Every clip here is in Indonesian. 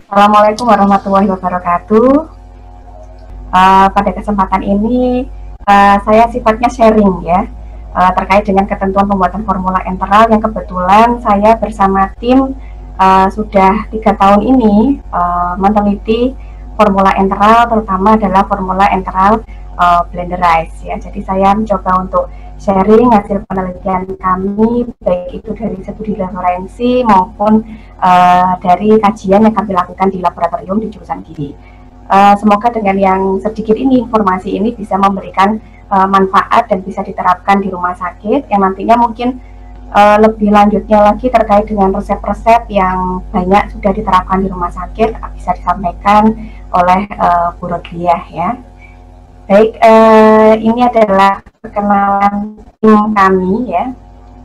Assalamualaikum warahmatullahi wabarakatuh. Pada kesempatan ini saya sifatnya sharing ya, terkait dengan ketentuan pembuatan formula enteral yang kebetulan saya bersama tim sudah 3 tahun ini meneliti formula enteral, terutama adalah formula enteral blenderized ya. Jadi saya mencoba untuk sharing hasil penelitian kami, baik itu dari studi referensi maupun dari kajian yang kami lakukan di laboratorium di jurusan gizi. Semoga dengan yang sedikit ini, informasi ini bisa memberikan manfaat dan bisa diterapkan di rumah sakit yang nantinya mungkin lebih lanjutnya lagi terkait dengan resep-resep yang banyak sudah diterapkan di rumah sakit bisa disampaikan oleh Bu Rodliah ya. Baik, ini adalah perkenalan tim kami ya.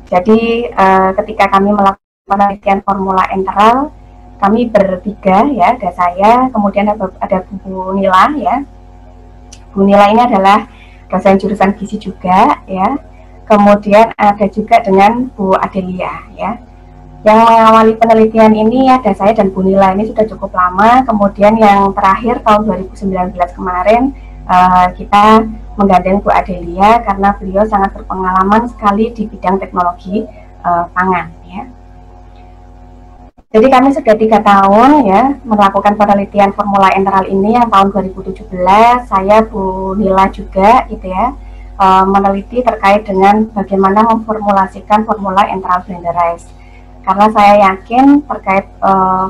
Jadi ketika kami melakukan penelitian formula enteral, kami bertiga ya, ada saya, kemudian ada Bu Nila ya. Bu Nila ini adalah dosen jurusan gizi juga ya. Kemudian ada juga dengan Bu Adelia ya. Yang mengawali penelitian ini ada saya dan Bu Nila ini sudah cukup lama. Kemudian yang terakhir tahun 2019 kemarin kita menggandeng Bu Adelia karena beliau sangat berpengalaman sekali di bidang teknologi pangan ya. Jadi kami sudah 3 tahun ya melakukan penelitian formula enteral ini yang tahun 2017 saya Bu Nila juga gitu ya meneliti terkait dengan bagaimana memformulasikan formula enteral blenderized. Karena saya yakin terkait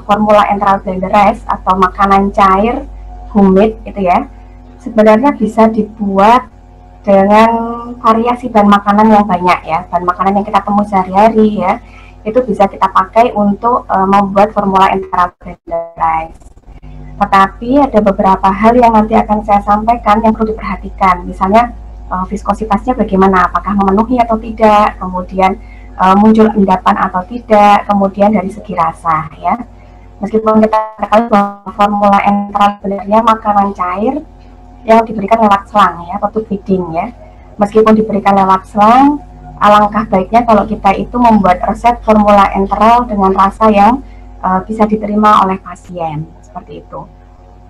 formula enteral blenderized atau makanan cair humid itu ya sebenarnya bisa dibuat dengan variasi bahan makanan yang banyak ya, bahan makanan yang kita temui sehari-hari ya. Itu bisa kita pakai untuk membuat formula enteral blenderized. Tetapi ada beberapa hal yang nanti akan saya sampaikan yang perlu diperhatikan. Misalnya viskositasnya bagaimana, apakah memenuhi atau tidak, kemudian muncul endapan atau tidak, kemudian dari segi rasa ya. Meskipun kita ketahui bahwa formula enteral sebenarnya makanan cair yang diberikan lewat selang ya, atau feeding ya. Meskipun diberikan lewat selang, alangkah baiknya kalau kita itu membuat resep formula enteral dengan rasa yang bisa diterima oleh pasien, seperti itu.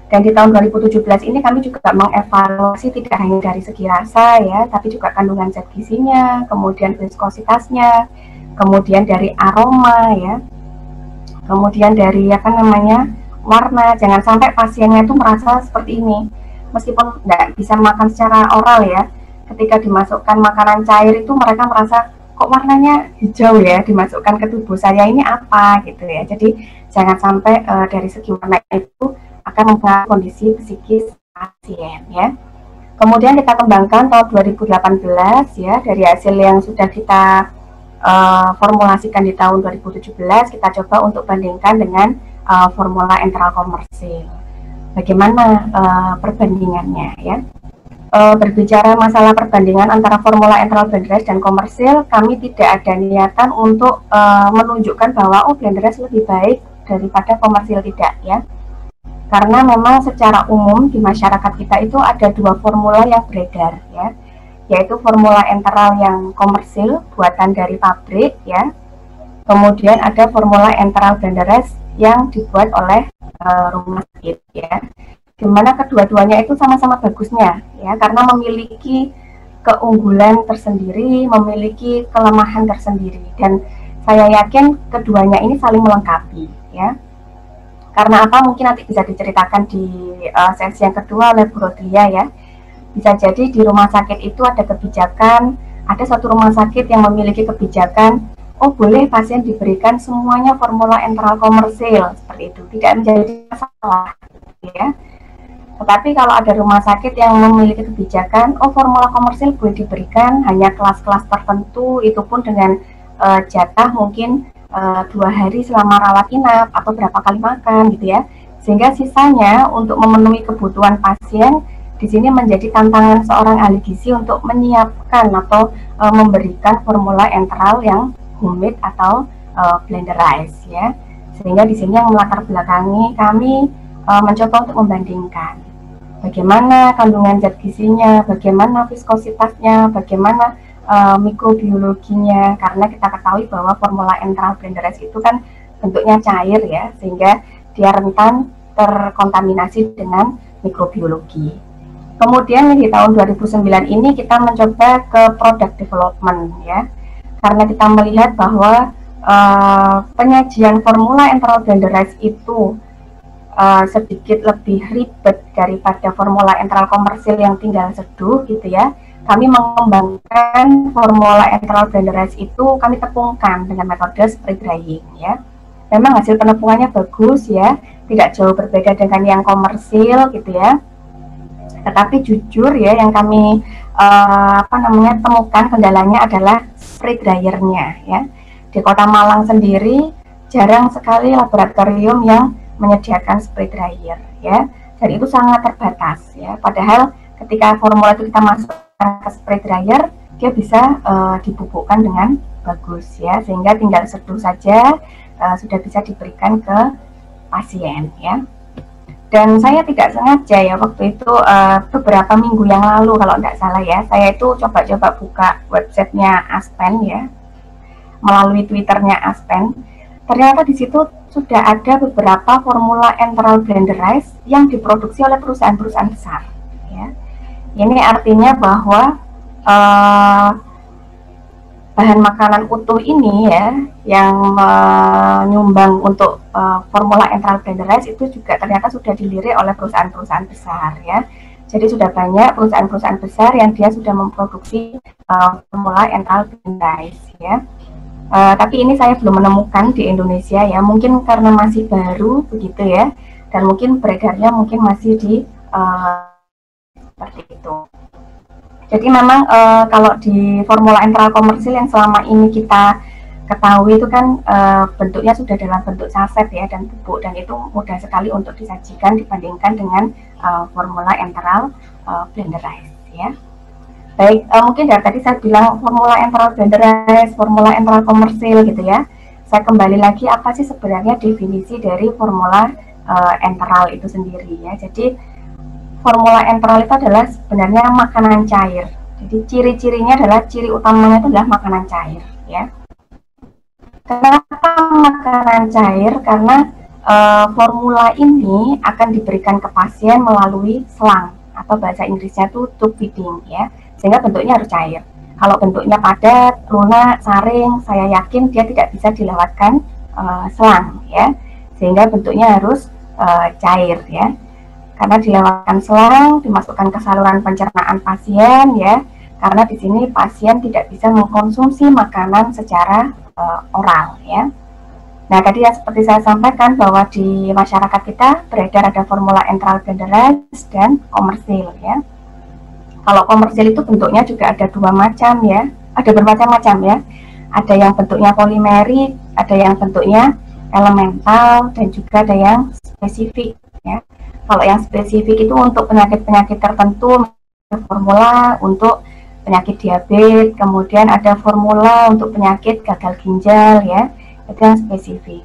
Dan di tahun 2017 ini kami juga mengevaluasi tidak hanya dari segi rasa ya, tapi juga kandungan zat gizinya, kemudian viskositasnya, kemudian dari aroma ya, kemudian dari warna. Jangan sampai pasiennya itu merasa seperti ini, meskipun tidak bisa makan secara oral ya. Ketika dimasukkan makanan cair itu mereka merasa kok warnanya hijau ya, dimasukkan ke tubuh saya ini apa gitu ya. Jadi jangan sampai dari segi warna itu akan mempengaruhi kondisi psikis pasien ya. Kemudian kita kembangkan tahun 2018 ya, dari hasil yang sudah kita formulasikan di tahun 2017 kita coba untuk bandingkan dengan formula enteral komersil. Bagaimana perbandingannya ya. Berbicara masalah perbandingan antara formula enteral blenderized dan komersil, kami tidak ada niatan untuk menunjukkan bahwa blenderized lebih baik daripada komersil, tidak ya. Karena memang secara umum di masyarakat kita itu ada 2 formula yang beredar ya, yaitu formula enteral yang komersil buatan dari pabrik ya. Kemudian ada formula enteral blenderized yang dibuat oleh rumah sakit ya. Dimana kedua-duanya itu sama-sama bagusnya ya, karena memiliki keunggulan tersendiri, memiliki kelemahan tersendiri, dan saya yakin keduanya ini saling melengkapi ya. Karena apa, mungkin nanti bisa diceritakan di sesi yang kedua oleh Bu Rodlia ya. Bisa jadi di rumah sakit itu ada kebijakan, ada suatu rumah sakit yang memiliki kebijakan boleh pasien diberikan semuanya formula enteral komersil, seperti itu, tidak menjadi masalah ya. Tetapi kalau ada rumah sakit yang memiliki kebijakan, formula komersil boleh diberikan hanya kelas-kelas tertentu, itu pun dengan jatah mungkin 2 hari selama rawat inap atau berapa kali makan gitu ya. Sehingga sisanya untuk memenuhi kebutuhan pasien di sini menjadi tantangan seorang ahli gizi untuk menyiapkan atau memberikan formula enteral yang humid atau blenderized ya. Sehingga di sini yang melatar belakangi kami mencoba untuk membandingkan bagaimana kandungan zat gizinya, bagaimana viskositasnya, bagaimana mikrobiologinya, karena kita ketahui bahwa formula enteral blenderized itu kan bentuknya cair ya, sehingga dia rentan terkontaminasi dengan mikrobiologi. Kemudian di tahun 2009 ini kita mencoba ke product development ya, karena kita melihat bahwa penyajian formula enteral blender rice itu sedikit lebih ribet daripada formula enteral komersil yang tinggal seduh gitu ya. Kami mengembangkan formula enteral blender rice itu kami tepungkan dengan metode spray drying ya. Memang hasil penepungannya bagus ya, tidak jauh berbeda dengan yang komersil gitu ya. Tetapi jujur ya, yang kami temukan kendalanya adalah spray dryernya ya. Di Kota Malang sendiri jarang sekali laboratorium yang menyediakan spray dryer ya, dan itu sangat terbatas ya. Padahal ketika formula itu kita masukkan ke spray dryer, dia bisa dibubukkan dengan bagus ya, sehingga tinggal seduh saja sudah bisa diberikan ke pasien ya. Dan saya tidak sengaja ya, waktu itu beberapa minggu yang lalu kalau tidak salah ya, saya itu coba-coba buka websitenya Aspen ya, melalui Twitternya Aspen. Ternyata di situ sudah ada beberapa formula enteral blender rice yang diproduksi oleh perusahaan-perusahaan besar. Ya. Ini artinya bahwa bahan makanan utuh ini ya, yang menyumbang untuk formula enteral blender rice itu juga ternyata sudah dilirik oleh perusahaan-perusahaan besar ya. Jadi sudah banyak perusahaan-perusahaan besar yang dia sudah memproduksi formula enteral blender rice ya. Tapi ini saya belum menemukan di Indonesia ya, mungkin karena masih baru begitu ya, dan mungkin beredarnya mungkin masih di seperti itu. Jadi memang kalau di formula enteral komersil yang selama ini kita ketahui itu kan bentuknya sudah dalam bentuk saset ya dan bubuk, dan itu mudah sekali untuk disajikan dibandingkan dengan formula enteral blender rice ya. Baik, mungkin dari tadi saya bilang formula enteral blender rice, formula enteral komersil gitu ya. Saya kembali lagi, apa sih sebenarnya definisi dari formula enteral itu sendiri ya. Jadi formula enteral itu adalah sebenarnya makanan cair. Jadi ciri-cirinya adalah, ciri utamanya itu adalah makanan cair ya. Kenapa makanan cair? Karena formula ini akan diberikan ke pasien melalui selang, atau bahasa Inggrisnya itu tube feeding ya, sehingga bentuknya harus cair. Kalau bentuknya padat, lunak, saring, saya yakin dia tidak bisa dilewatkan selang ya, sehingga bentuknya harus cair ya. Karena dilewatkan selang, dimasukkan ke saluran pencernaan pasien ya, karena di sini pasien tidak bisa mengkonsumsi makanan secara oral ya. Nah, tadi ya seperti saya sampaikan bahwa di masyarakat kita beredar ada formula enteral blender rice dan komersil ya. Kalau komersil itu bentuknya juga ada dua macam ya, ada bermacam-macam ya. Ada yang bentuknya polimerik, ada yang bentuknya elemental, dan juga ada yang spesifik ya. Kalau yang spesifik itu untuk penyakit-penyakit tertentu, formula untuk penyakit diabetes, kemudian ada formula untuk penyakit gagal ginjal ya, itu yang spesifik.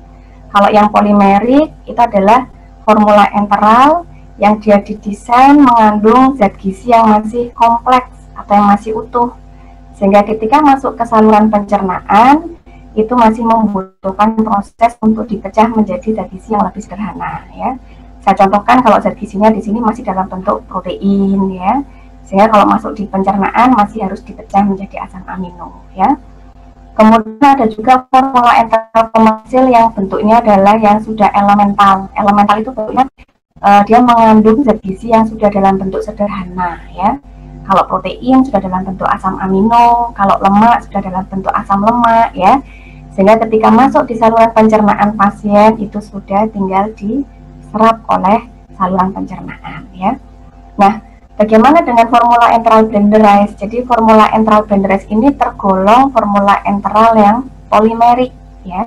Kalau yang polimerik itu adalah formula enteral yang dia didesain mengandung zat gizi yang masih kompleks atau yang masih utuh, sehingga ketika masuk ke saluran pencernaan itu masih membutuhkan proses untuk dipecah menjadi zat gizi yang lebih sederhana ya. Saya contohkan, kalau zat gizinya di sini masih dalam bentuk protein ya, sehingga kalau masuk di pencernaan masih harus dipecah menjadi asam amino ya. Kemudian ada juga formula enteral komersil yang bentuknya adalah yang sudah elemental. Elemental itu bentuknya dia mengandung zat gizi yang sudah dalam bentuk sederhana ya. Kalau protein sudah dalam bentuk asam amino, kalau lemak sudah dalam bentuk asam lemak ya. Sehingga ketika masuk di saluran pencernaan pasien itu sudah tinggal diserap oleh saluran pencernaan ya. Nah, bagaimana dengan formula enteral blender rice? Jadi formula enteral blender rice ini tergolong formula enteral yang polimerik ya,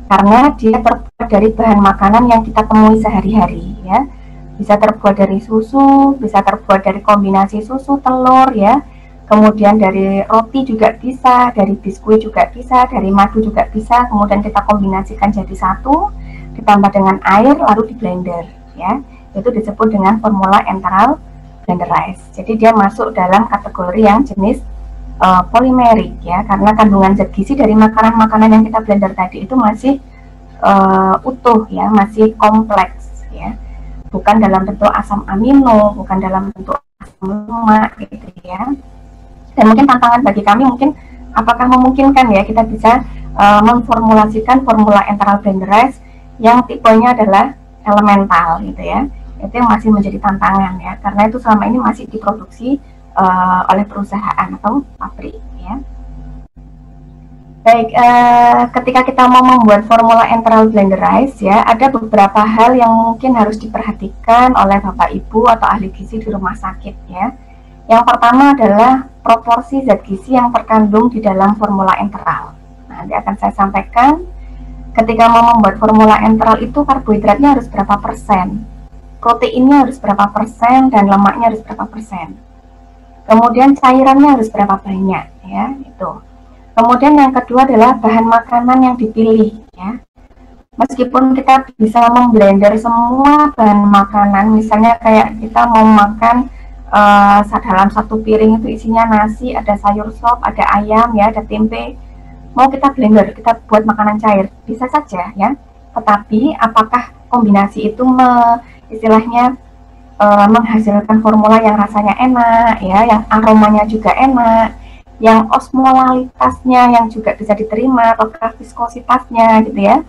karena dia terbuat dari bahan makanan yang kita temui sehari-hari ya. Bisa terbuat dari susu, bisa terbuat dari kombinasi susu, telur ya. Kemudian dari roti juga bisa, dari biskuit juga bisa, dari madu juga bisa. Kemudian kita kombinasikan jadi satu, ditambah dengan air lalu di blender ya. Itu disebut dengan formula enteral blender rice. Jadi dia masuk dalam kategori yang jenis polimerik ya, karena kandungan zat gizi dari makanan-makanan yang kita blender tadi itu masih utuh ya, masih kompleks ya, bukan dalam bentuk asam amino, bukan dalam bentuk asam lemak gitu ya. Dan mungkin tantangan bagi kami mungkin apakah memungkinkan ya kita bisa memformulasikan formula enteral blend rice yang tipenya adalah elemental gitu ya. Itu yang masih menjadi tantangan ya, karena itu selama ini masih diproduksi oleh perusahaan atau pabrik ya. Baik, ketika kita mau membuat formula enteral blend rice ya, ada beberapa hal yang mungkin harus diperhatikan oleh Bapak Ibu atau ahli gizi di rumah sakit ya. Yang pertama adalah proporsi zat gizi yang terkandung di dalam formula enteral. Nah, nanti akan saya sampaikan ketika mau membuat formula enteral itu karbohidratnya harus berapa persen, proteinnya harus berapa persen, dan lemaknya harus berapa persen. Kemudian cairannya harus berapa banyak ya, itu. Kemudian yang kedua adalah bahan makanan yang dipilih ya. Meskipun kita bisa memblender semua bahan makanan, misalnya kayak kita mau makan dalam satu piring itu isinya nasi, ada sayur sop, ada ayam ya, ada tempe. Mau kita blender, kita buat makanan cair, bisa saja ya. Tetapi apakah kombinasi itu istilahnya menghasilkan formula yang rasanya enak ya, yang aromanya juga enak, yang osmolalitasnya yang juga bisa diterima, ataukah viskositasnya gitu ya,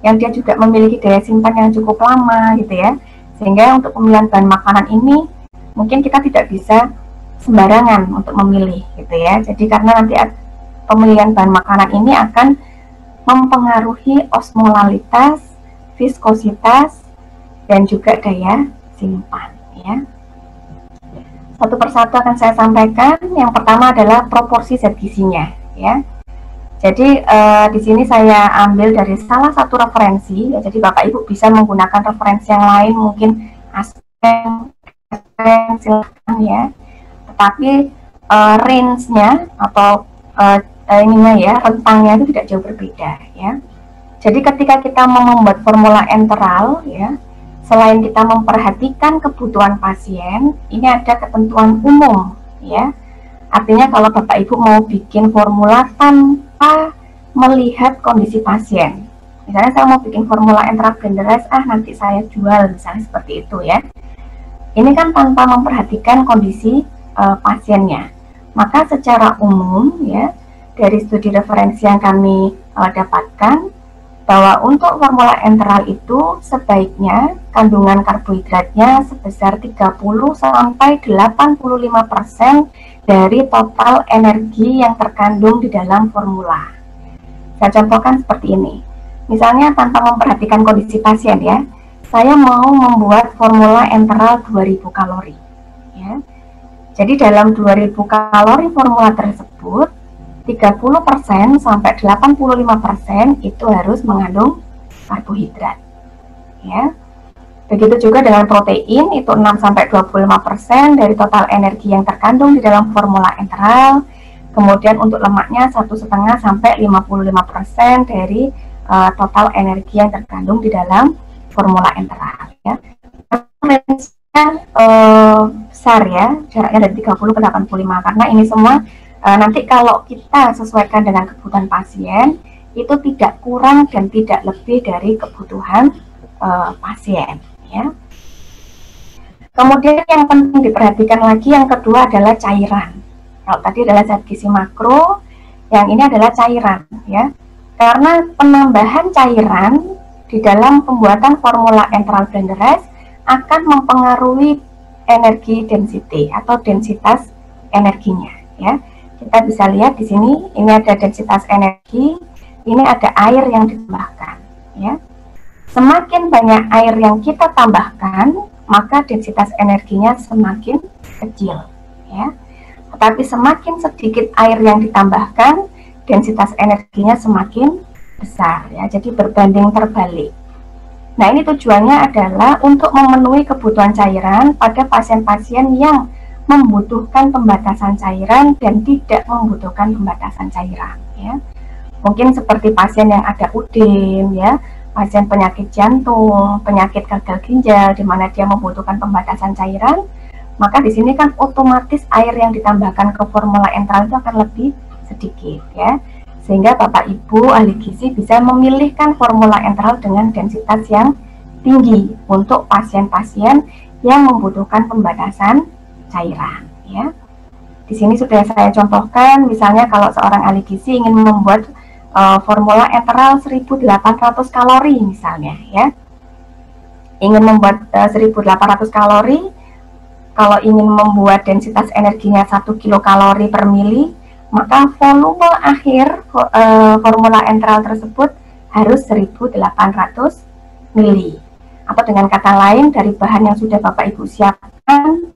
yang dia juga memiliki daya simpan yang cukup lama gitu ya, sehingga untuk pemilihan bahan makanan ini mungkin kita tidak bisa sembarangan untuk memilih gitu ya. Jadi karena nanti pemilihan bahan makanan ini akan mempengaruhi osmolalitas, viskositas, dan juga daya simpan ya. Satu persatu akan saya sampaikan. Yang pertama adalah proporsi zat gizinya ya. Jadi di sini saya ambil dari salah satu referensi ya, jadi Bapak Ibu bisa menggunakan referensi yang lain, mungkin Aspen silahkan ya. Tetapi range-nya atau ininya ya, rentangnya itu tidak jauh berbeda ya. Jadi ketika kita mau membuat formula enteral ya, selain kita memperhatikan kebutuhan pasien, ini ada ketentuan umum ya. Artinya kalau Bapak Ibu mau bikin formula tanpa melihat kondisi pasien, misalnya saya mau bikin formula enteral blend rice, nanti saya jual misalnya seperti itu ya. Ini kan tanpa memperhatikan kondisi pasiennya. Maka secara umum ya, dari studi referensi yang kami dapatkan, bahwa untuk formula enteral itu sebaiknya kandungan karbohidratnya sebesar 30–85% dari total energi yang terkandung di dalam formula. Saya contohkan seperti ini. Misalnya tanpa memperhatikan kondisi pasien ya, saya mau membuat formula enteral 2000 kalori ya. Jadi dalam 2000 kalori formula tersebut 30% sampai 85% itu harus mengandung karbohidrat ya. Begitu juga dengan protein, itu 6–25% dari total energi yang terkandung di dalam formula enteral. Kemudian untuk lemaknya 1,5–55% dari total energi yang terkandung di dalam formula enteral ya. Besar ya, jaraknya dari 30–85, karena ini semua nanti kalau kita sesuaikan dengan kebutuhan pasien, itu tidak kurang dan tidak lebih dari kebutuhan pasien ya. Kemudian yang penting diperhatikan lagi, yang kedua adalah cairan. Kalau tadi adalah zat gizi makro, yang ini adalah cairan ya. Karena penambahan cairan di dalam pembuatan formula enteral blend rice akan mempengaruhi energi density atau densitas energinya ya. Kita bisa lihat di sini, ini ada densitas energi, ini ada air yang ditambahkan ya. Semakin banyak air yang kita tambahkan, maka densitas energinya semakin kecil ya. Tetapi semakin sedikit air yang ditambahkan, densitas energinya semakin besar ya. Jadi berbanding terbalik. Nah, ini tujuannya adalah untuk memenuhi kebutuhan cairan pada pasien-pasien yang membutuhkan pembatasan cairan dan tidak membutuhkan pembatasan cairan ya. Mungkin seperti pasien yang ada udem ya, pasien penyakit jantung, penyakit gagal ginjal di mana dia membutuhkan pembatasan cairan, maka di sini kan otomatis air yang ditambahkan ke formula enteral itu akan lebih sedikit ya. sehingga Bapak Ibu ahli gizi bisa memilihkan formula enteral dengan densitas yang tinggi untuk pasien-pasien yang membutuhkan pembatasan cairan ya. Di sini sudah saya contohkan, misalnya kalau seorang ahli gizi ingin membuat formula enteral 1800 kalori misalnya ya. Ingin membuat 1800 kalori, kalau ingin membuat densitas energinya 1 kilokalori per mili, maka volume akhir formula enteral tersebut harus 1800 mili. Atau dengan kata lain, dari bahan yang sudah Bapak Ibu siapkan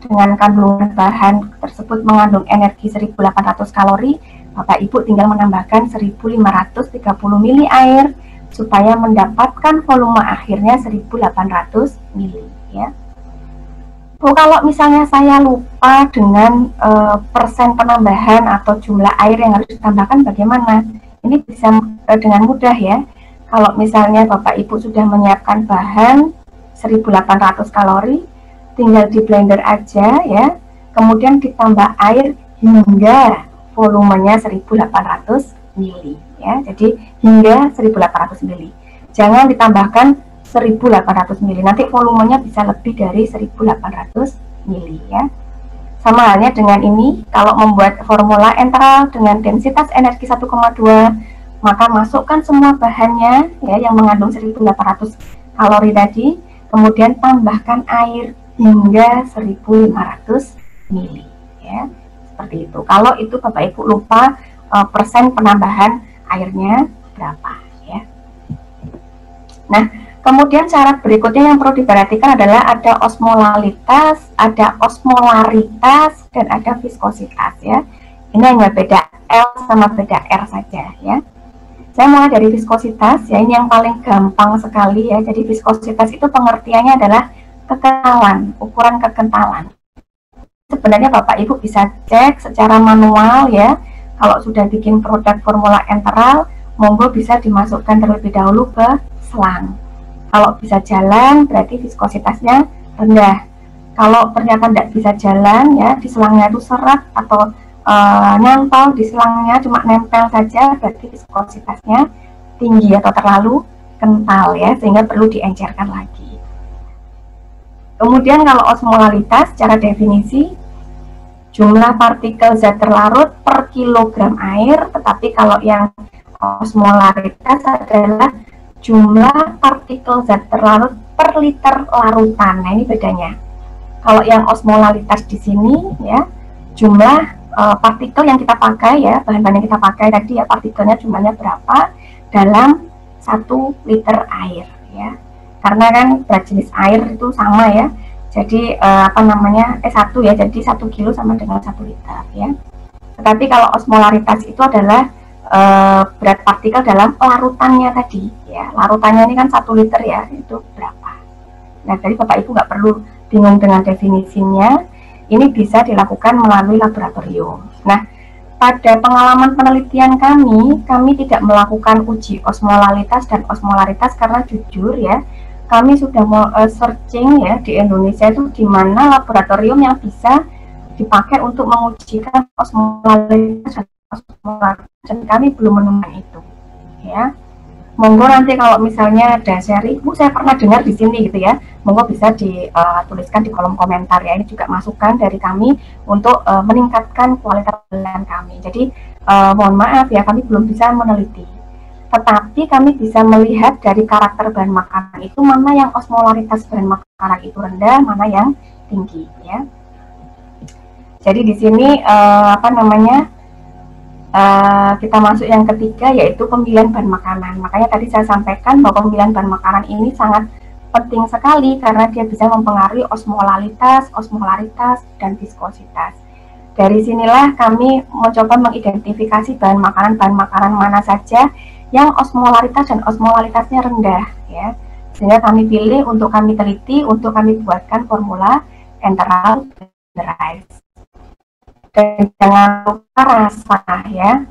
dengan kandungan bahan tersebut mengandung energi 1800 kalori, Bapak Ibu tinggal menambahkan 1530 mili air supaya mendapatkan volume akhirnya 1800 mili ya. Kalau misalnya saya lupa dengan persen penambahan atau jumlah air yang harus ditambahkan, bagaimana? Ini bisa dengan mudah ya. Kalau misalnya Bapak Ibu sudah menyiapkan bahan 1800 kalori, tinggal di blender aja ya, kemudian ditambah air hingga volumenya 1800 mili ya. Jadi hingga 1800 mili. Jangan ditambahkan 1800 mili, nanti volumenya bisa lebih dari 1800 mili ya. Sama halnya dengan ini, kalau membuat formula enteral dengan densitas energi 1,2, maka masukkan semua bahannya ya yang mengandung 1800 kalori tadi, kemudian tambahkan air hingga 1500 mili ya. Seperti itu. Kalau itu Bapak Ibu lupa persen penambahan airnya berapa ya. Nah, kemudian syarat berikutnya yang perlu diperhatikan adalah ada osmolalitas, ada osmolaritas, dan ada viskositas ya. Ini hanya beda L sama beda R saja ya. Saya mulai dari viskositas ya, ini yang paling gampang sekali ya. Jadi viskositas itu pengertiannya adalah kekentalan, ukuran kekentalan. Sebenarnya Bapak Ibu bisa cek secara manual ya. Kalau sudah bikin produk formula enteral, monggo bisa dimasukkan terlebih dahulu ke selang. Kalau bisa jalan, berarti viskositasnya rendah. Kalau ternyata tidak bisa jalan ya, di selangnya itu serat atau nyantol di selangnya cuma nempel saja, berarti viskositasnya tinggi atau terlalu kental ya, sehingga perlu diencerkan lagi. Kemudian kalau osmolalitas secara definisi jumlah partikel zat terlarut per kilogram air, tetapi kalau yang osmolaritas adalah jumlah partikel zat terlarut per liter larutan. Nah, ini bedanya. Kalau yang osmolaritas di sini ya, jumlah partikel yang kita pakai ya, bahan-bahan yang kita pakai tadi ya, partikelnya jumlahnya berapa dalam 1 liter air ya. Karena kan berat jenis air itu sama ya, jadi satu ya, jadi 1 kilo sama dengan 1 liter ya. Tetapi kalau osmolaritas itu adalah berat partikel dalam larutannya tadi ya. Larutannya ini kan 1 liter ya, itu berapa. Nah, jadi Bapak Ibu nggak perlu bingung dengan definisinya, ini bisa dilakukan melalui laboratorium. Nah, pada pengalaman penelitian kami tidak melakukan uji osmolalitas dan osmolaritas karena jujur ya, kami sudah mau searching ya di Indonesia itu di mana laboratorium yang bisa dipakai untuk mengujikan osmolalitas dan osmolaritas, dan kami belum menemukan itu ya. Monggo nanti kalau misalnya ada sharing, saya pernah dengar di sini gitu ya, monggo bisa dituliskan di kolom komentar ya. Ini juga masukan dari kami untuk meningkatkan kualitas penelitian kami. Jadi mohon maaf ya, kami belum bisa meneliti. Tetapi kami bisa melihat dari karakter bahan makanan itu mana yang osmolaritas bahan makanan itu rendah, mana yang tinggi ya. Jadi di sini kita masuk yang ketiga, yaitu pemilihan bahan makanan. Makanya tadi saya sampaikan bahwa pemilihan bahan makanan ini sangat penting sekali karena dia bisa mempengaruhi osmolalitas, osmolaritas, dan viskositas. Dari sinilah kami mencoba mengidentifikasi bahan makanan mana saja yang osmolaritas dan osmolalitasnya rendah ya. Sehingga kami pilih untuk kami teliti, untuk kami buatkan formula enteral standardized. Dan jangan lupa rasa ya,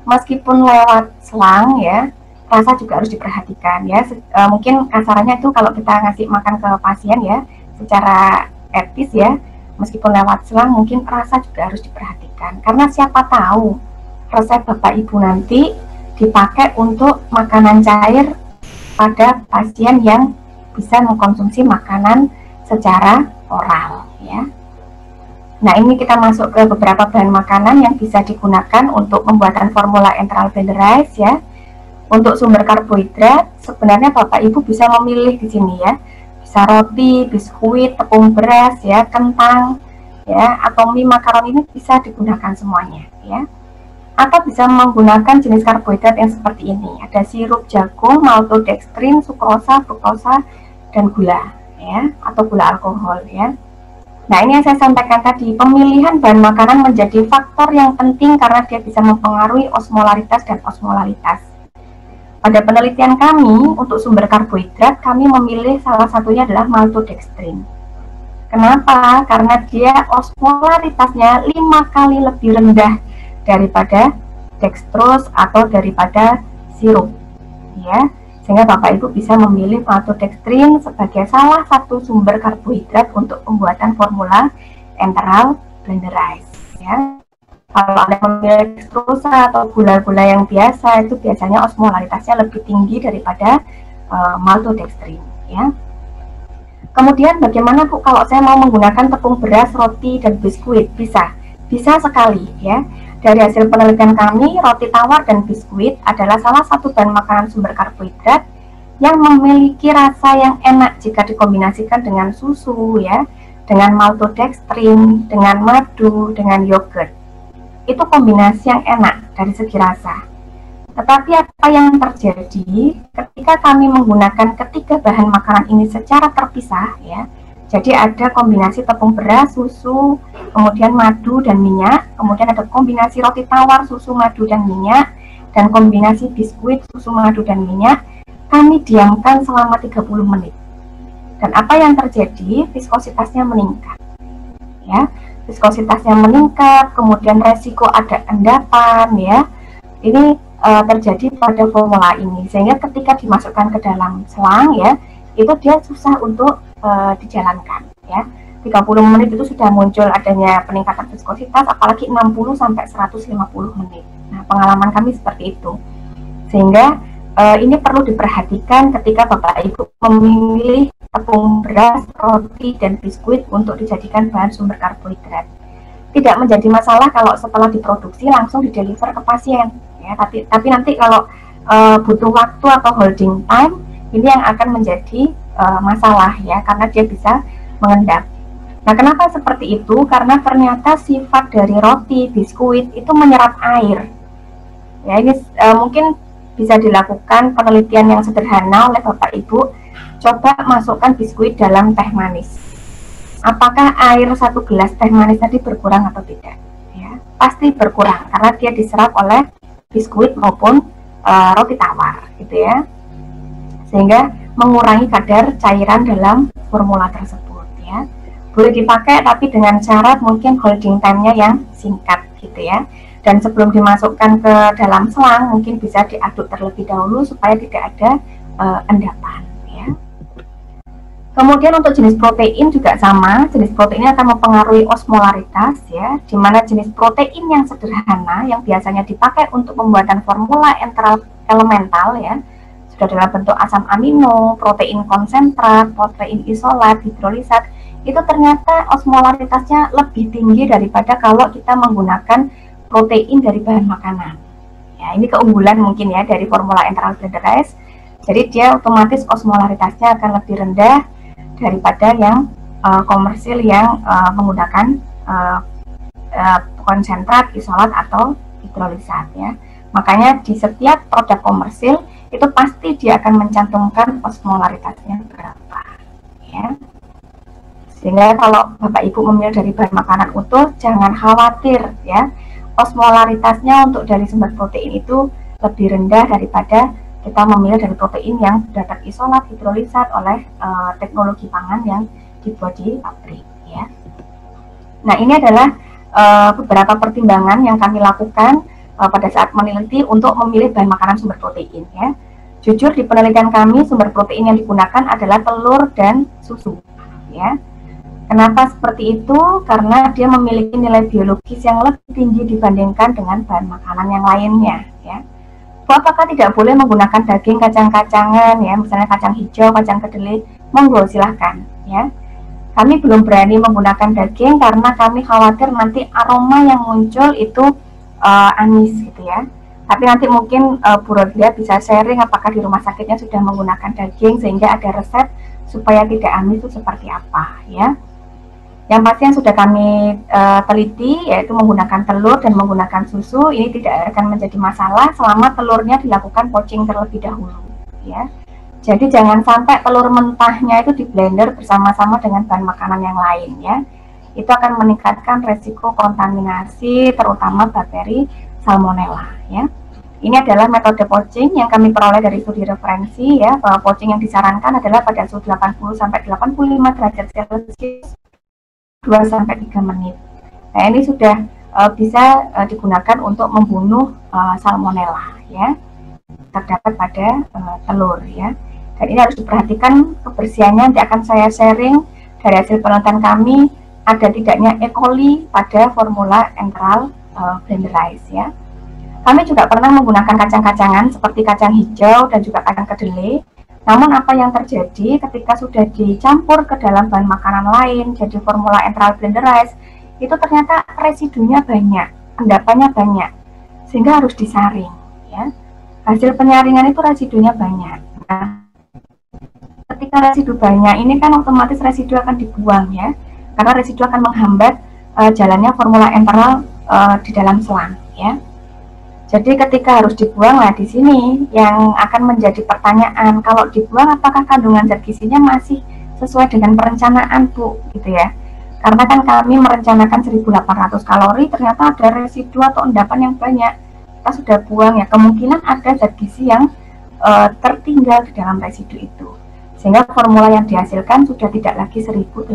meskipun lewat selang ya, rasa juga harus diperhatikan ya. Mungkin kasarannya itu kalau kita ngasih makan ke pasien ya, secara etis ya, meskipun lewat selang mungkin rasa juga harus diperhatikan, karena siapa tahu resep Bapak Ibu nanti dipakai untuk makanan cair pada pasien yang bisa mengkonsumsi makanan secara oral ya. Nah, ini kita masuk ke beberapa bahan makanan yang bisa digunakan untuk pembuatan formula enteral blended rice ya. Untuk sumber karbohidrat, sebenarnya Bapak Ibu bisa memilih di sini ya. Bisa roti, biskuit, tepung beras ya, kentang ya, atau mie makaroni, ini bisa digunakan semuanya ya. Atau bisa menggunakan jenis karbohidrat yang seperti ini. Ada sirup jagung, maltodextrin, sukrosa, fruktosa, dan gula ya, atau gula alkohol ya. Nah, ini yang saya sampaikan tadi, pemilihan bahan makanan menjadi faktor yang penting karena dia bisa mempengaruhi osmolaritas dan osmolalitas. Pada penelitian kami, untuk sumber karbohidrat, kami memilih salah satunya adalah maltodextrin. Kenapa? Karena dia osmolaritasnya 5 kali lebih rendah daripada dextrose atau daripada sirup. Ya. Sehingga Bapak Ibu bisa memilih maltodextrin sebagai salah satu sumber karbohidrat untuk pembuatan formula enteral blended rice ya. Kalau Anda memilih dextrose atau gula-gula yang biasa, itu biasanya osmolaritasnya lebih tinggi daripada maltodextrin ya. Kemudian bagaimana Bu kalau saya mau menggunakan tepung beras, roti, dan biskuit? Bisa sekali ya. Dari hasil penelitian kami, roti tawar dan biskuit adalah salah satu bahan makanan sumber karbohidrat yang memiliki rasa yang enak jika dikombinasikan dengan susu ya, dengan maltodextrin, dengan madu, dengan yogurt. Itu kombinasi yang enak dari segi rasa. Tetapi apa yang terjadi ketika kami menggunakan ketiga bahan makanan ini secara terpisah ya? Jadi ada kombinasi tepung beras, susu, kemudian madu dan minyak, kemudian ada kombinasi roti tawar, susu, madu, dan minyak, dan kombinasi biskuit, susu, madu, dan minyak. Kami diamkan selama 30 menit. Dan apa yang terjadi? Viskositasnya meningkat. Ya, viskositasnya meningkat, kemudian resiko ada endapan ya. Ini terjadi pada formula ini, sehingga ketika dimasukkan ke dalam selang ya, itu dia susah untuk dijalankan ya. 30 menit itu sudah muncul adanya peningkatan viskositas, apalagi 60 sampai 150 menit. Nah, pengalaman kami seperti itu. Sehingga ini perlu diperhatikan ketika Bapak Ibu memilih tepung beras, roti, dan biskuit untuk dijadikan bahan sumber karbohidrat. Tidak menjadi masalah kalau setelah diproduksi langsung dideliver ke pasien ya, tapi nanti kalau butuh waktu atau holding time, ini yang akan menjadi masalah ya, karena dia bisa mengendap. Nah, kenapa seperti itu? Karena ternyata sifat dari roti, biskuit itu menyerap air. Ya, ini mungkin bisa dilakukan penelitian yang sederhana oleh Bapak Ibu. Coba masukkan biskuit dalam teh manis. Apakah air 1 gelas teh manis tadi berkurang atau tidak? Ya, pasti berkurang karena dia diserap oleh biskuit maupun roti tawar, gitu ya. Sehingga mengurangi kadar cairan dalam formula tersebut ya. Boleh dipakai tapi dengan syarat mungkin holding time-nya yang singkat gitu ya. Dan sebelum dimasukkan ke dalam selang mungkin bisa diaduk terlebih dahulu supaya tidak ada endapan ya. Kemudian untuk jenis protein juga sama, jenis protein akan mempengaruhi osmolaritas ya, di mana jenis protein yang sederhana yang biasanya dipakai untuk pembuatan formula enteral elemental ya, sudah dalam bentuk asam amino, protein konsentrat, protein isolat, hidrolisat, itu ternyata osmolaritasnya lebih tinggi daripada kalau kita menggunakan protein dari bahan makanan. Ya, ini keunggulan mungkin ya dari formula enteral blended rice. Jadi dia otomatis osmolaritasnya akan lebih rendah daripada yang komersil yang menggunakan konsentrat, isolat, atau hidrolisat ya. Makanya di setiap produk komersil itu pasti dia akan mencantumkan osmolaritasnya berapa ya. Sehingga kalau Bapak Ibu memilih dari bahan makanan utuh, jangan khawatir ya, osmolaritasnya untuk dari sumber protein itu lebih rendah daripada kita memilih dari protein yang sudah terisolat, hidrolisat oleh teknologi pangan yang dibuat di pabrik ya. Nah, ini adalah beberapa pertimbangan yang kami lakukan pada saat meneliti untuk memilih bahan makanan sumber protein ya. Jujur di penelitian kami sumber protein yang digunakan adalah telur dan susu ya. Kenapa seperti itu? Karena dia memiliki nilai biologis yang lebih tinggi dibandingkan dengan bahan makanan yang lainnya, ya. Apakah tidak boleh menggunakan daging kacang-kacangan, ya, misalnya kacang hijau, kacang kedelai? Monggo, silahkan, ya. Kami belum berani menggunakan daging karena kami khawatir nanti aroma yang muncul itu amis, gitu ya. Tapi nanti mungkin Bu Rodia bisa sharing apakah di rumah sakitnya sudah menggunakan daging sehingga ada resep supaya tidak amis itu seperti apa, ya. Yang pasti yang sudah kami teliti yaitu menggunakan telur dan menggunakan susu, ini tidak akan menjadi masalah selama telurnya dilakukan poaching terlebih dahulu, ya. Jadi jangan sampai telur mentahnya itu di blender bersama-sama dengan bahan makanan yang lain, ya. Itu akan meningkatkan resiko kontaminasi terutama bakteri salmonella, ya. Ini adalah metode poaching yang kami peroleh dari studi referensi, ya, bahwa poaching yang disarankan adalah pada suhu 80 sampai 85 derajat Celcius 2-3 menit. Nah, ini sudah bisa digunakan untuk membunuh salmonella, ya, terdapat pada telur, ya. Dan ini harus diperhatikan kebersihannya. Nanti akan saya sharing dari hasil penelitian kami ada tidaknya E. coli pada formula enteral blenderized, ya. Kami juga pernah menggunakan kacang-kacangan seperti kacang hijau dan juga kacang kedelai. Namun apa yang terjadi ketika sudah dicampur ke dalam bahan makanan lain, jadi formula enteral blenderized, itu ternyata residunya banyak, endapannya banyak, sehingga harus disaring, ya. Hasil penyaringan itu residunya banyak. Nah, ketika residu banyak, ini kan otomatis residu akan dibuang, ya, karena residu akan menghambat jalannya formula enteral di dalam selang, ya. Jadi ketika harus dibuang, nah di sini yang akan menjadi pertanyaan, kalau dibuang apakah kandungan zat gizinya masih sesuai dengan perencanaan, Bu, gitu ya. Karena kan kami merencanakan 1800 kalori, ternyata ada residu atau endapan yang banyak. Kita sudah buang, ya, kemungkinan ada zat gizi yang tertinggal di dalam residu itu. Sehingga formula yang dihasilkan sudah tidak lagi 1800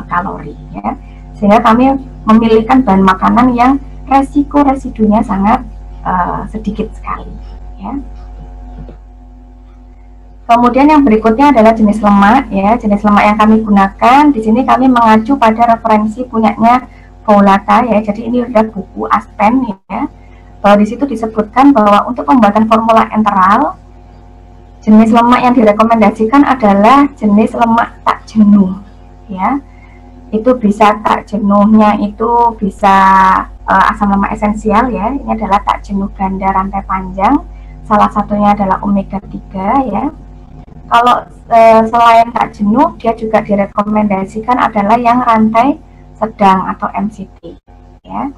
kalori, ya. Sehingga kami memilihkan bahan makanan yang resiko residunya sangat sedikit sekali, ya. Kemudian yang berikutnya adalah jenis lemak, ya. Jenis lemak yang kami gunakan di sini kami mengacu pada referensi punyanya Paulata, ya. Jadi ini adalah buku Aspen, ya. Bahwa di situ disebutkan bahwa untuk pembuatan formula enteral jenis lemak yang direkomendasikan adalah jenis lemak tak jenuh, ya. Itu bisa tak jenuhnya itu bisa asam lemak esensial, ya. Ini adalah tak jenuh ganda rantai panjang. Salah satunya adalah omega 3, ya. Kalau selain tak jenuh, dia juga direkomendasikan adalah yang rantai sedang atau MCT, ya.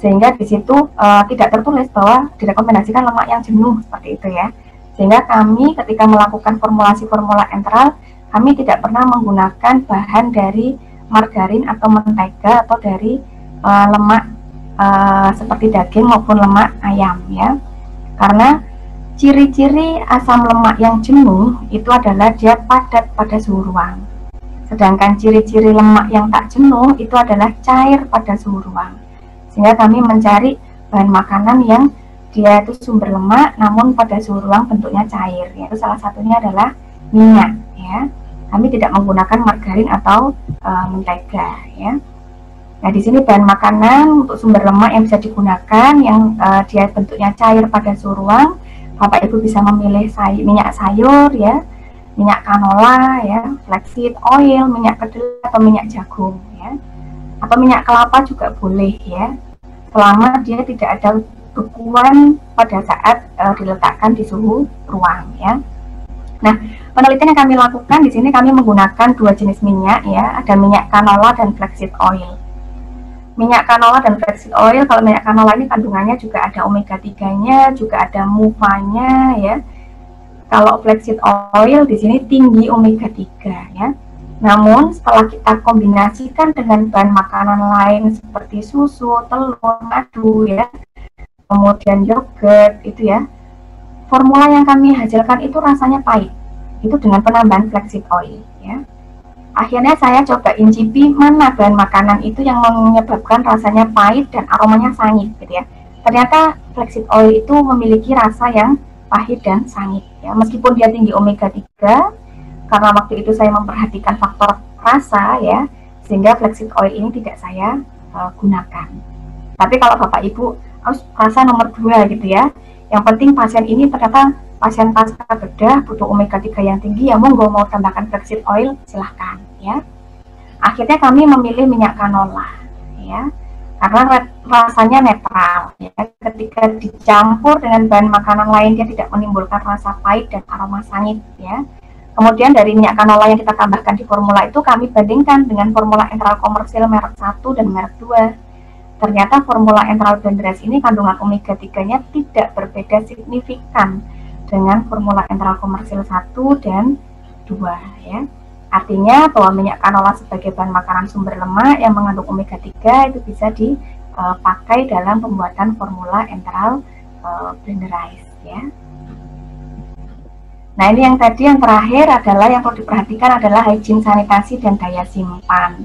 Sehingga di situ tidak tertulis bahwa direkomendasikan lemak yang jenuh seperti itu, ya. Sehingga kami ketika melakukan formulasi formula enteral, kami tidak pernah menggunakan bahan dari margarin atau mentega atau dari lemak seperti daging maupun lemak ayam, ya. Karena ciri-ciri asam lemak yang jenuh itu adalah dia padat pada suhu ruang. Sedangkan ciri-ciri lemak yang tak jenuh itu adalah cair pada suhu ruang. Sehingga kami mencari bahan makanan yang dia itu sumber lemak namun pada suhu ruang bentuknya cair, yaitu salah satunya adalah minyak, ya. Kami tidak menggunakan margarin atau mentega, ya. Nah, di sini bahan makanan untuk sumber lemak yang bisa digunakan yang dia bentuknya cair pada suhu ruang. Bapak Ibu bisa memilih minyak sayur, ya, minyak canola, ya, flaxseed oil, minyak kedelai atau minyak jagung, ya. Atau minyak kelapa juga boleh, ya. Selama dia tidak ada bekuan pada saat diletakkan di suhu ruang, ya. Nah, penelitian yang kami lakukan di sini kami menggunakan dua jenis minyak, ya, ada minyak canola dan flaxseed oil. Minyak canola dan flaxseed oil, kalau minyak canola ini kandungannya juga ada omega 3-nya, juga ada MUFA-nya, ya. Kalau flaxseed oil di sini tinggi omega 3, ya. Namun setelah kita kombinasikan dengan bahan makanan lain seperti susu, telur, madu, ya, kemudian yogurt, itu, ya, formula yang kami hasilkan itu rasanya pahit. Itu dengan penambahan flaxseed oil, ya. Akhirnya saya coba incipin mana bahan makanan itu yang menyebabkan rasanya pahit dan aromanya sangit, gitu, ya. Ternyata flaxseed oil itu memiliki rasa yang pahit dan sangit, ya. Meskipun dia tinggi omega 3, karena waktu itu saya memperhatikan faktor rasa ya, sehingga flaxseed oil ini tidak saya gunakan. Tapi kalau Bapak Ibu harus rasa nomor 2 gitu ya, yang penting pasien ini ternyata pasien pasca bedah butuh omega 3 yang tinggi, ya monggo mau tambahkan flaxseed oil silahkan ya. Akhirnya kami memilih minyak canola ya, karena rasanya netral ya. Ketika dicampur dengan bahan makanan lain dia tidak menimbulkan rasa pahit dan aroma sangit ya. Kemudian dari minyak canola yang kita tambahkan di formula itu kami bandingkan dengan formula enteral komersil merek 1 dan merek 2. Ternyata formula enteral blender rice ini kandungan omega 3-nya tidak berbeda signifikan dengan formula enteral komersil 1 dan 2 ya. Artinya bahwa minyak canola sebagai bahan makanan sumber lemak yang mengandung omega 3 itu bisa dipakai dalam pembuatan formula enteral blender rice ya. Nah, ini yang tadi yang terakhir adalah yang perlu diperhatikan adalah hygiene sanitasi dan daya simpan.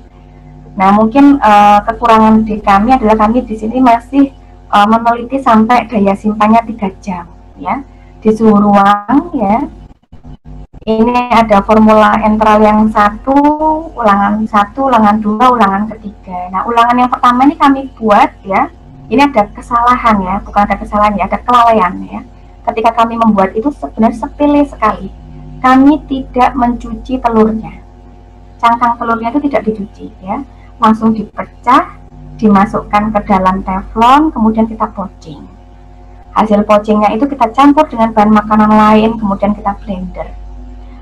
Nah, mungkin kekurangan di kami adalah kami di sini masih meneliti sampai daya simpannya 3 jam ya di suhu ruang ya. Ini ada formula enteral yang 1, ulangan 1, ulangan 2, ulangan ketiga. Nah, ulangan yang pertama ini kami buat ya. Ini ada kesalahan ya, bukan ada kesalahan ya, ada kelalaian ya. Ketika kami membuat itu sebenarnya sepele sekali. Kami tidak mencuci telurnya. Cangkang telurnya itu tidak dicuci ya. Langsung dipecah, dimasukkan ke dalam teflon, kemudian kita poaching. Hasil poachingnya itu kita campur dengan bahan makanan lain, kemudian kita blender.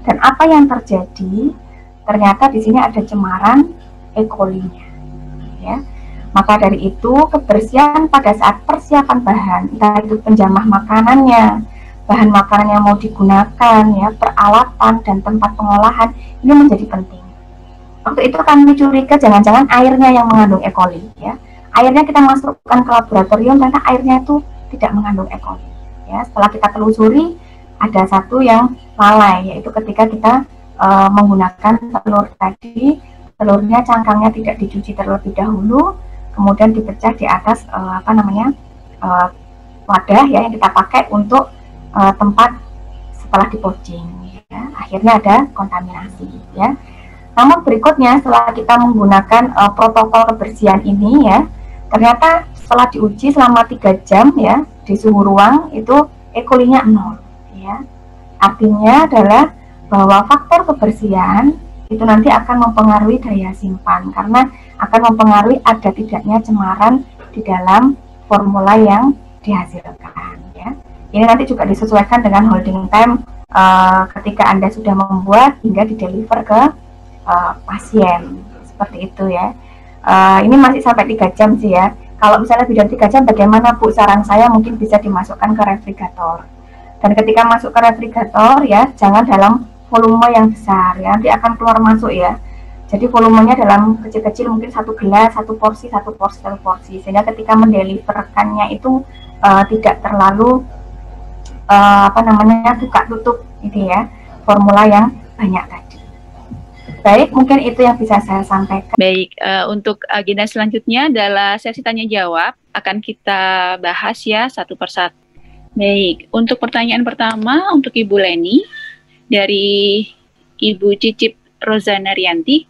Dan apa yang terjadi? Ternyata di sini ada cemaran E. coli-nya. Ya. Maka dari itu kebersihan pada saat persiapan bahan, entah itu penjamah makanannya, bahan makanan yang mau digunakan, ya, peralatan dan tempat pengolahan ini menjadi penting. Waktu itu kami curiga jangan-jangan airnya yang mengandung E. coli. Ya. Airnya kita masukkan ke laboratorium, ternyata airnya itu tidak mengandung E. coli. Ya. Setelah kita telusuri, ada satu yang lalai, yaitu ketika kita menggunakan telur tadi, telurnya cangkangnya tidak dicuci terlebih dahulu, kemudian dipecah di atas wadah ya yang kita pakai untuk tempat setelah dipoaching. Ya. Akhirnya ada kontaminasi. Ya. Namun berikutnya setelah kita menggunakan protokol kebersihan ini ya, ternyata setelah diuji selama 3 jam ya di suhu ruang itu E. coli-nya 0. Ya. Artinya adalah bahwa faktor kebersihan itu nanti akan mempengaruhi daya simpan karena akan mempengaruhi ada tidaknya cemaran di dalam formula yang dihasilkan. Ya. Ini nanti juga disesuaikan dengan holding time ketika Anda sudah membuat hingga dideliver ke pasien seperti itu ya. Ini masih sampai 3 jam sih ya. Kalau misalnya lebih dari 3 jam bagaimana Bu? Saran saya mungkin bisa dimasukkan ke refrigerator. Dan ketika masuk ke refrigerator ya, jangan dalam volume yang besar ya, nanti akan keluar masuk ya. Jadi volumenya dalam kecil-kecil mungkin 1 gelas, 1 porsi, 1 porsi, 1 porsi. Sehingga ketika mendeliverkannya itu tidak terlalu buka tutup gitu ya, formula yang banyak tadi. Baik, mungkin itu yang bisa saya sampaikan. Baik, untuk agenda selanjutnya adalah sesi tanya jawab, akan kita bahas ya satu persatu. Baik, untuk pertanyaan pertama untuk Ibu Leni dari Ibu Cicip Rozana Rianti.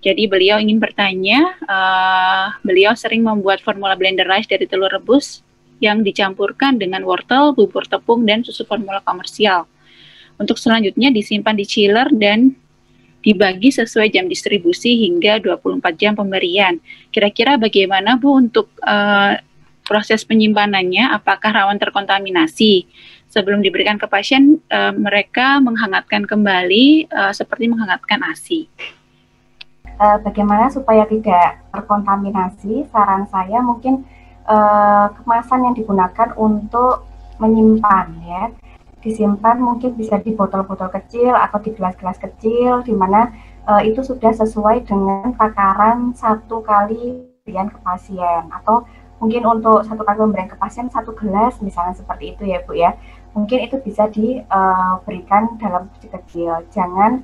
Jadi beliau ingin bertanya, beliau sering membuat formula blender rice dari telur rebus yang dicampurkan dengan wortel, bubur tepung, dan susu formula komersial. Untuk selanjutnya disimpan di chiller dan dibagi sesuai jam distribusi hingga 24 jam pemberian. Kira-kira bagaimana Bu untuk proses penyimpanannya, apakah rawan terkontaminasi? Sebelum diberikan ke pasien, mereka menghangatkan kembali seperti menghangatkan ASI. Bagaimana supaya tidak terkontaminasi? Saran saya mungkin kemasan yang digunakan untuk menyimpan ya, disimpan mungkin bisa di botol-botol kecil atau di gelas-gelas kecil, di mana itu sudah sesuai dengan takaran 1 kali pemberian ke pasien, atau mungkin untuk 1 kali pemberian ke pasien 1 gelas misalnya seperti itu ya Bu ya. Mungkin itu bisa diberikan dalam kecil-kecil. Jangan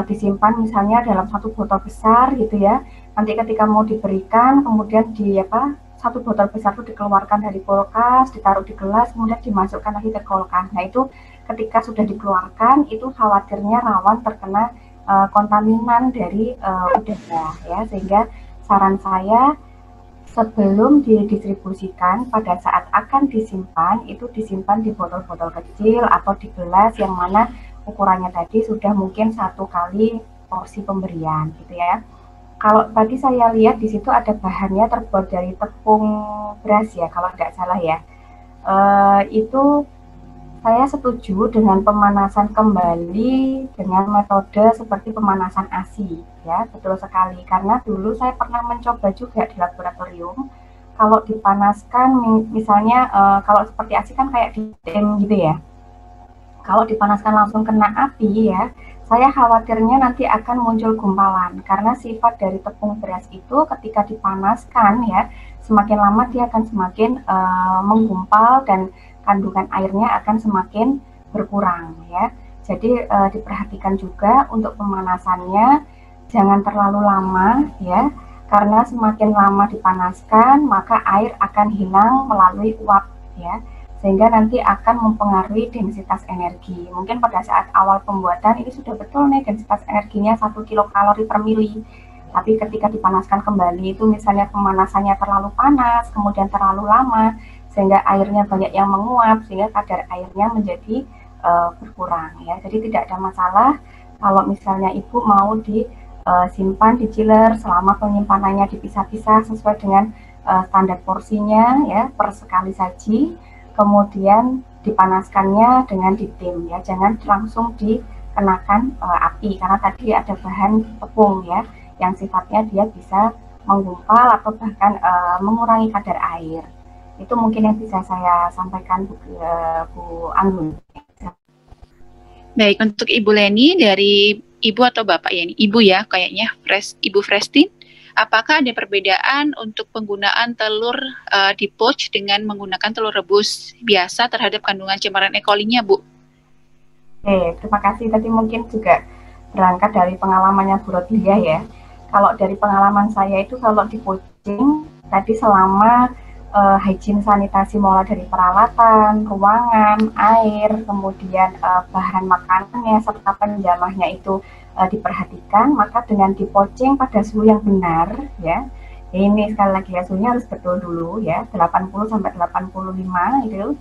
disimpan misalnya dalam 1 botol besar gitu ya. Nanti ketika mau diberikan kemudian 1 botol besar itu dikeluarkan dari kulkas, ditaruh di gelas, kemudian dimasukkan lagi ke kulkas. Nah itu ketika sudah dikeluarkan itu khawatirnya rawan terkena kontaminan dari udara ya, sehingga saran saya sebelum didistribusikan pada saat akan disimpan itu disimpan di botol-botol kecil atau di gelas yang mana ukurannya tadi sudah mungkin 1 kali porsi pemberian gitu ya. Kalau tadi saya lihat di situ ada bahannya terbuat dari tepung beras ya kalau tidak salah ya. Itu saya setuju dengan pemanasan kembali dengan metode seperti pemanasan ASI ya, betul sekali. Karena dulu saya pernah mencoba juga di laboratorium. Kalau dipanaskan misalnya kalau seperti ASI kan kayak di steam gitu ya. Kalau dipanaskan langsung kena api ya, saya khawatirnya nanti akan muncul gumpalan karena sifat dari tepung beras itu ketika dipanaskan ya, semakin lama dia akan semakin menggumpal dan kandungan airnya akan semakin berkurang ya. Jadi diperhatikan juga untuk pemanasannya jangan terlalu lama ya, karena semakin lama dipanaskan maka air akan hilang melalui uap ya, sehingga nanti akan mempengaruhi densitas energi. Mungkin pada saat awal pembuatan ini sudah betul nih densitas energinya 1 kilokalori per mili. Tapi ketika dipanaskan kembali itu misalnya pemanasannya terlalu panas, kemudian terlalu lama, sehingga airnya banyak yang menguap, sehingga kadar airnya menjadi berkurang ya. Jadi tidak ada masalah kalau misalnya ibu mau disimpan di chiller selama penyimpanannya dipisah-pisah sesuai dengan standar porsinya ya, per sekali saji. Kemudian dipanaskannya dengan ditim ya, jangan langsung dikenakan api karena tadi ada bahan tepung ya yang sifatnya dia bisa menggumpal atau bahkan mengurangi kadar air. Itu mungkin yang bisa saya sampaikan Bu Anggun. Baik, untuk Ibu Leni dari Ibu atau Bapak ya, Ibu ya kayaknya, Ibu Frestin. Apakah ada perbedaan untuk penggunaan telur di pouch dengan menggunakan telur rebus biasa terhadap kandungan cemaran E. coli-nya, Bu? Oke, terima kasih. Tadi mungkin juga berangkat dari pengalamannya Bu Rodlia ya. Kalau dari pengalaman saya itu kalau di pouching, tadi selama hygiene sanitasi mulai dari peralatan, ruangan, air, kemudian bahan makanannya, serta penjamahnya itu diperhatikan, maka dengan dipouching pada suhu yang benar ya, ini sekali lagi ya suhunya harus betul dulu ya, 80 sampai 85 itu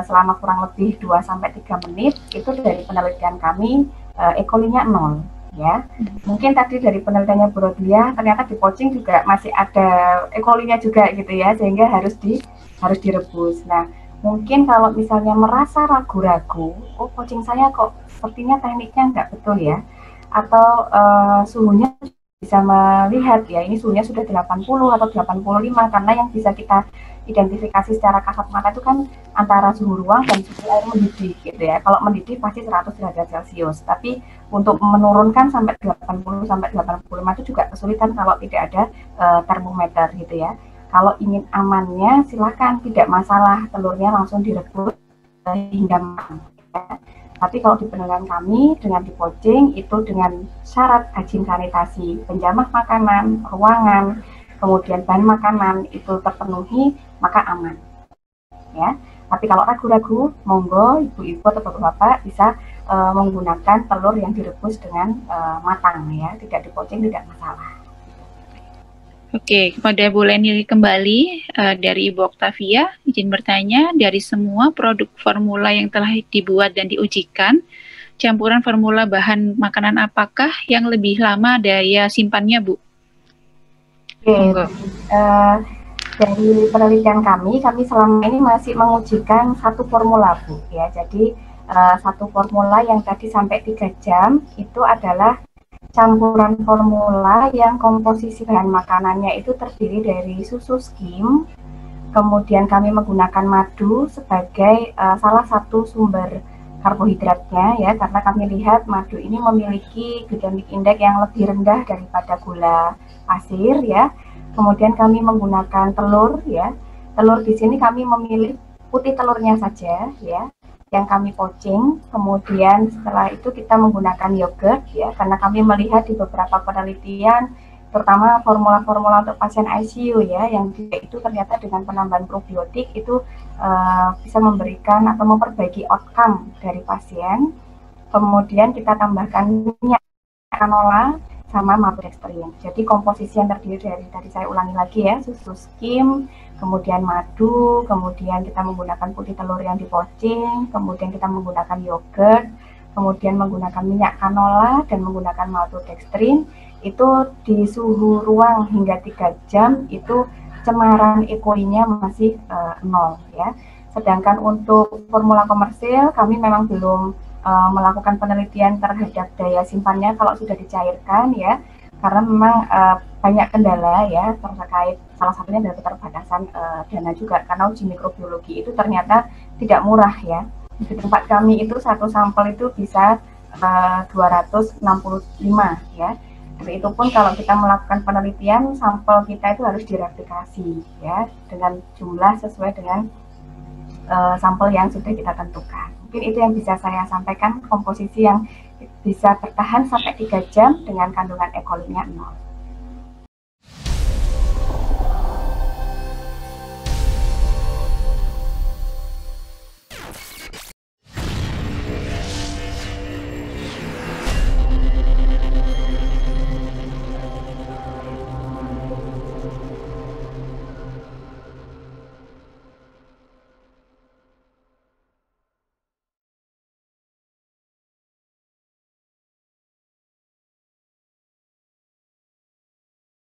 selama kurang lebih 2-3 menit, itu dari penelitian kami E. coli-nya 0 ya. Mungkin tadi dari penelitiannya Bu Rodlia ternyata di pouching juga masih ada E. coli-nya juga gitu ya, sehingga harus direbus. Nah, mungkin kalau misalnya merasa ragu-ragu, oh pouching saya kok sepertinya tekniknya nggak betul ya, atau suhunya bisa melihat ya ini suhunya sudah 80 atau 85, karena yang bisa kita identifikasi secara kasat mata itu kan antara suhu ruang dan suhu air mendidih gitu ya. Kalau mendidih pasti 100 derajat Celcius, tapi untuk menurunkan sampai 80 sampai 85 itu juga kesulitan kalau tidak ada termometer gitu ya. Kalau ingin amannya silakan, tidak masalah telurnya langsung direbus hingga matang ya. Tapi kalau di penelitian kami dengan dipouching itu dengan syarat hygiene sanitasi, penjamah makanan, ruangan, kemudian bahan makanan itu terpenuhi, maka aman. Ya. Tapi kalau ragu-ragu, monggo ibu-ibu atau bapak-bapak bisa menggunakan telur yang direbus dengan matang ya, tidak dipouching tidak masalah. Oke, kepada Bu Leni kembali dari Ibu Octavia, izin bertanya, dari semua produk formula yang telah dibuat dan diujikan, campuran formula bahan makanan apakah yang lebih lama daya simpannya, Bu? Oke, dari penelitian kami selama ini masih mengujikan satu formula, Bu ya. Jadi satu formula yang tadi sampai 3 jam itu adalah campuran formula yang komposisi bahan makanannya itu terdiri dari susu skim, kemudian kami menggunakan madu sebagai salah satu sumber karbohidratnya ya, karena kami lihat madu ini memiliki glycemic index yang lebih rendah daripada gula pasir ya. Kemudian kami menggunakan telur ya. Telur di sini kami memilih putih telurnya saja ya, yang kami pouching. Kemudian setelah itu kita menggunakan yogurt ya, karena kami melihat di beberapa penelitian terutama formula-formula untuk pasien ICU ya, yang itu ternyata dengan penambahan probiotik itu bisa memberikan atau memperbaiki outcome dari pasien. Kemudian kita tambahkan minyak canola sama maltodextrin. Jadi komposisi yang terdiri dari, tadi saya ulangi lagi ya, susu skim, kemudian madu, kemudian kita menggunakan putih telur yang dipocing, kemudian kita menggunakan yogurt, kemudian menggunakan minyak canola dan menggunakan maltodextrin. Itu di suhu ruang hingga 3 jam itu cemaran E. coli-nya masih 0 ya. Sedangkan untuk formula komersil kami memang belum melakukan penelitian terhadap daya simpannya kalau sudah dicairkan ya, karena memang banyak kendala ya terkait, salah satunya adalah keterbatasan dana juga, karena uji mikrobiologi itu ternyata tidak murah ya. Di tempat kami itu satu sampel itu bisa 265 ya. Itu pun kalau kita melakukan penelitian, sampel kita itu harus direplikasi ya dengan jumlah sesuai dengan sampel yang sudah kita tentukan. Mungkin itu yang bisa saya sampaikan, komposisi yang bisa bertahan sampai 3 jam dengan kandungan E. coli-nya 0.